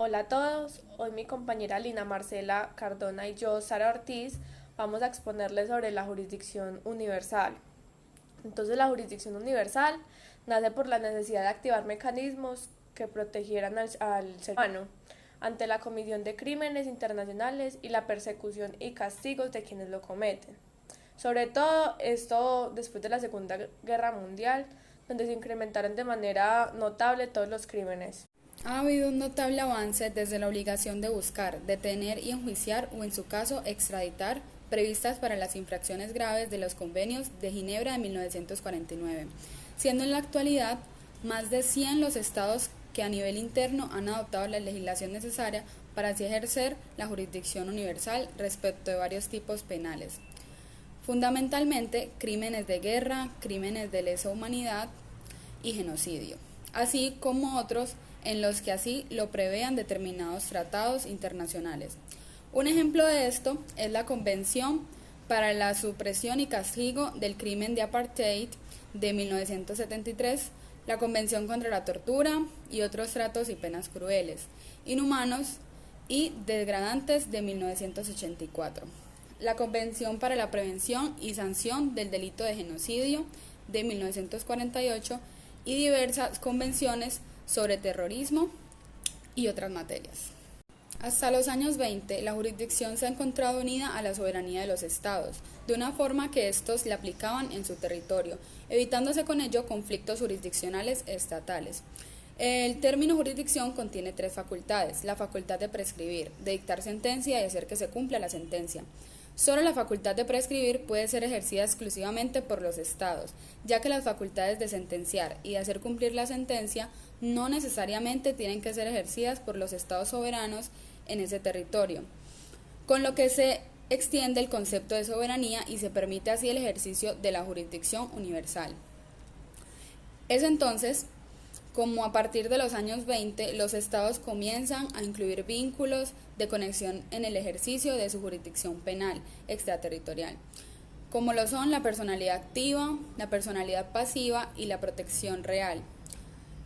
Hola a todos, hoy mi compañera Lina Marcela Cardona y yo, Sara Ortiz, vamos a exponerles sobre la jurisdicción universal. Entonces, la jurisdicción universal nace por la necesidad de activar mecanismos que protegieran al ser humano ante la comisión de crímenes internacionales y la persecución y castigos de quienes lo cometen. Sobre todo esto después de la Segunda Guerra Mundial, donde se incrementaron de manera notable todos los crímenes. Ha habido un notable avance desde la obligación de buscar, detener y enjuiciar o en su caso extraditar previstas para las infracciones graves de los convenios de Ginebra de 1949, siendo en la actualidad más de 100 los estados que a nivel interno han adoptado la legislación necesaria para así ejercer la jurisdicción universal respecto de varios tipos penales. Fundamentalmente crímenes de guerra, crímenes de lesa humanidad y genocidio, así como otros en los que así lo prevean determinados tratados internacionales. Un ejemplo de esto es la Convención para la Supresión y Castigo del Crimen de Apartheid de 1973, la Convención contra la Tortura y otros tratos y penas crueles, inhumanos y degradantes de 1984, la Convención para la Prevención y Sanción del Delito de Genocidio de 1948 y diversas convenciones sobre terrorismo y otras materias. Hasta los años 20, la jurisdicción se ha encontrado unida a la soberanía de los estados, de una forma que estos le aplicaban en su territorio, evitándose con ello conflictos jurisdiccionales estatales. El término jurisdicción contiene tres facultades: la facultad de prescribir, de dictar sentencia y hacer que se cumpla la sentencia. Solo la facultad de prescribir puede ser ejercida exclusivamente por los estados, ya que las facultades de sentenciar y de hacer cumplir la sentencia no necesariamente tienen que ser ejercidas por los estados soberanos en ese territorio, con lo que se extiende el concepto de soberanía y se permite así el ejercicio de la jurisdicción universal. Es entonces como a partir de los años 20 los estados comienzan a incluir vínculos de conexión en el ejercicio de su jurisdicción penal extraterritorial, como lo son la personalidad activa, la personalidad pasiva y la protección real.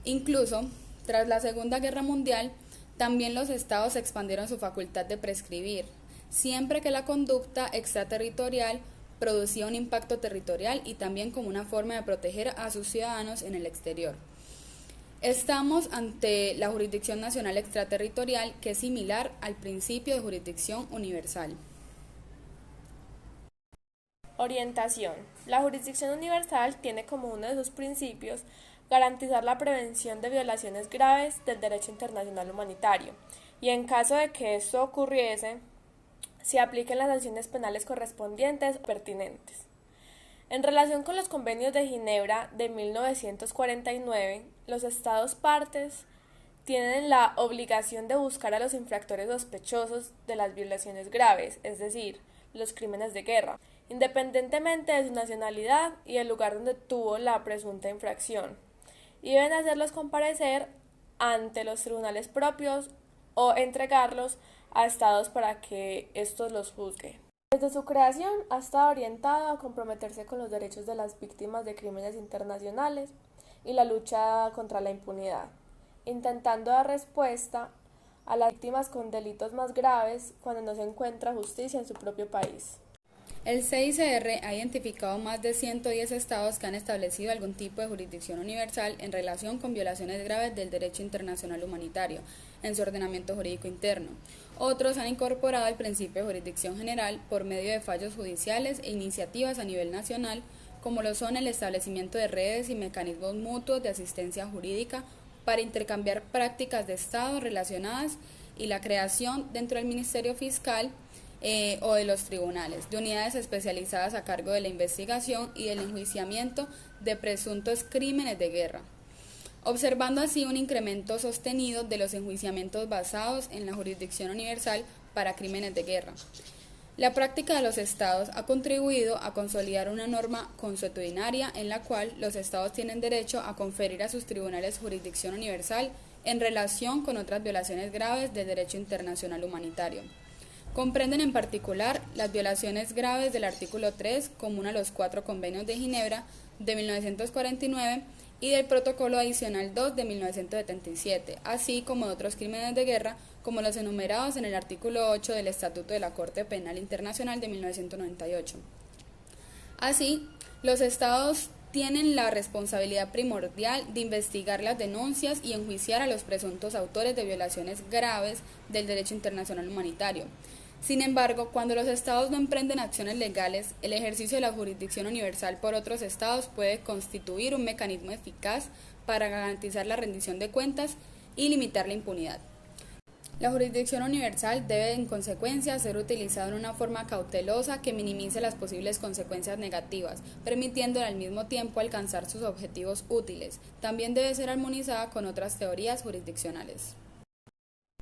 Incluso, tras la Segunda Guerra Mundial, también los estados expandieron su facultad de prescribir, siempre que la conducta extraterritorial producía un impacto territorial y también como una forma de proteger a sus ciudadanos en el exterior. Estamos ante la jurisdicción nacional extraterritorial, que es similar al principio de jurisdicción universal. Orientación. La jurisdicción universal tiene como uno de sus principios garantizar la prevención de violaciones graves del derecho internacional humanitario y en caso de que esto ocurriese, se apliquen las sanciones penales correspondientes o pertinentes. En relación con los convenios de Ginebra de 1949, los Estados partes tienen la obligación de buscar a los infractores sospechosos de las violaciones graves, es decir, los crímenes de guerra, independientemente de su nacionalidad y el lugar donde tuvo la presunta infracción, y deben hacerlos comparecer ante los tribunales propios o entregarlos a estados para que estos los juzguen. Desde su creación ha estado orientado a comprometerse con los derechos de las víctimas de crímenes internacionales y la lucha contra la impunidad, intentando dar respuesta a las víctimas con delitos más graves cuando no se encuentra justicia en su propio país. El CICR ha identificado más de 110 estados que han establecido algún tipo de jurisdicción universal en relación con violaciones graves del derecho internacional humanitario en su ordenamiento jurídico interno. Otros han incorporado el principio de jurisdicción general por medio de fallos judiciales e iniciativas a nivel nacional, como lo son el establecimiento de redes y mecanismos mutuos de asistencia jurídica para intercambiar prácticas de Estado relacionadas y la creación dentro del Ministerio Fiscal o de los tribunales, de unidades especializadas a cargo de la investigación y del enjuiciamiento de presuntos crímenes de guerra, observando así un incremento sostenido de los enjuiciamientos basados en la jurisdicción universal para crímenes de guerra. La práctica de los estados ha contribuido a consolidar una norma consuetudinaria en la cual los estados tienen derecho a conferir a sus tribunales jurisdicción universal en relación con otras violaciones graves del derecho internacional humanitario. Comprenden en particular las violaciones graves del artículo 3, común a los 4 convenios de Ginebra de 1949, y del Protocolo Adicional 2 de 1977, así como de otros crímenes de guerra como los enumerados en el artículo 8 del Estatuto de la Corte Penal Internacional de 1998. Así, los Estados tienen la responsabilidad primordial de investigar las denuncias y enjuiciar a los presuntos autores de violaciones graves del derecho internacional humanitario. Sin embargo, cuando los Estados no emprenden acciones legales, el ejercicio de la jurisdicción universal por otros Estados puede constituir un mecanismo eficaz para garantizar la rendición de cuentas y limitar la impunidad. La jurisdicción universal debe, en consecuencia, ser utilizada en una forma cautelosa que minimice las posibles consecuencias negativas, permitiéndole al mismo tiempo alcanzar sus objetivos útiles. También debe ser armonizada con otras teorías jurisdiccionales.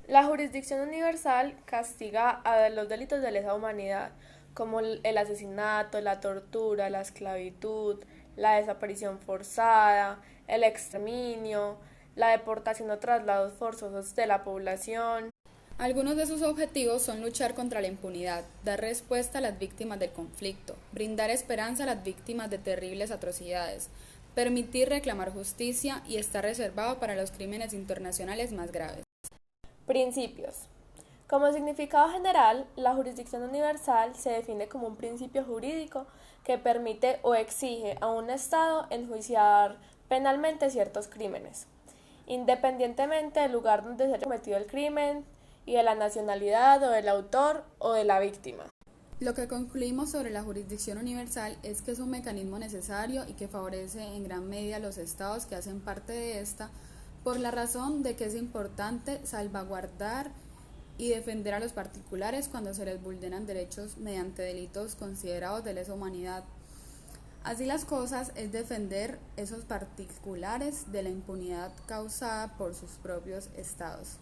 La jurisdicción universal castiga a los delitos de lesa humanidad, como el asesinato, la tortura, la esclavitud, la desaparición forzada, el exterminio, la deportación o traslados forzosos de la población. Algunos de sus objetivos son luchar contra la impunidad, dar respuesta a las víctimas del conflicto, brindar esperanza a las víctimas de terribles atrocidades, permitir reclamar justicia y está reservado para los crímenes internacionales más graves. Principios. Como significado general, la jurisdicción universal se define como un principio jurídico que permite o exige a un Estado enjuiciar penalmente ciertos crímenes, independientemente del lugar donde se haya cometido el crimen y de la nacionalidad o del autor o de la víctima. Lo que concluimos sobre la jurisdicción universal es que es un mecanismo necesario y que favorece en gran medida a los Estados que hacen parte de esta, por la razón de que es importante salvaguardar y defender a los particulares cuando se les vulneran derechos mediante delitos considerados de lesa humanidad. Así las cosas, es defender esos particulares de la impunidad causada por sus propios estados.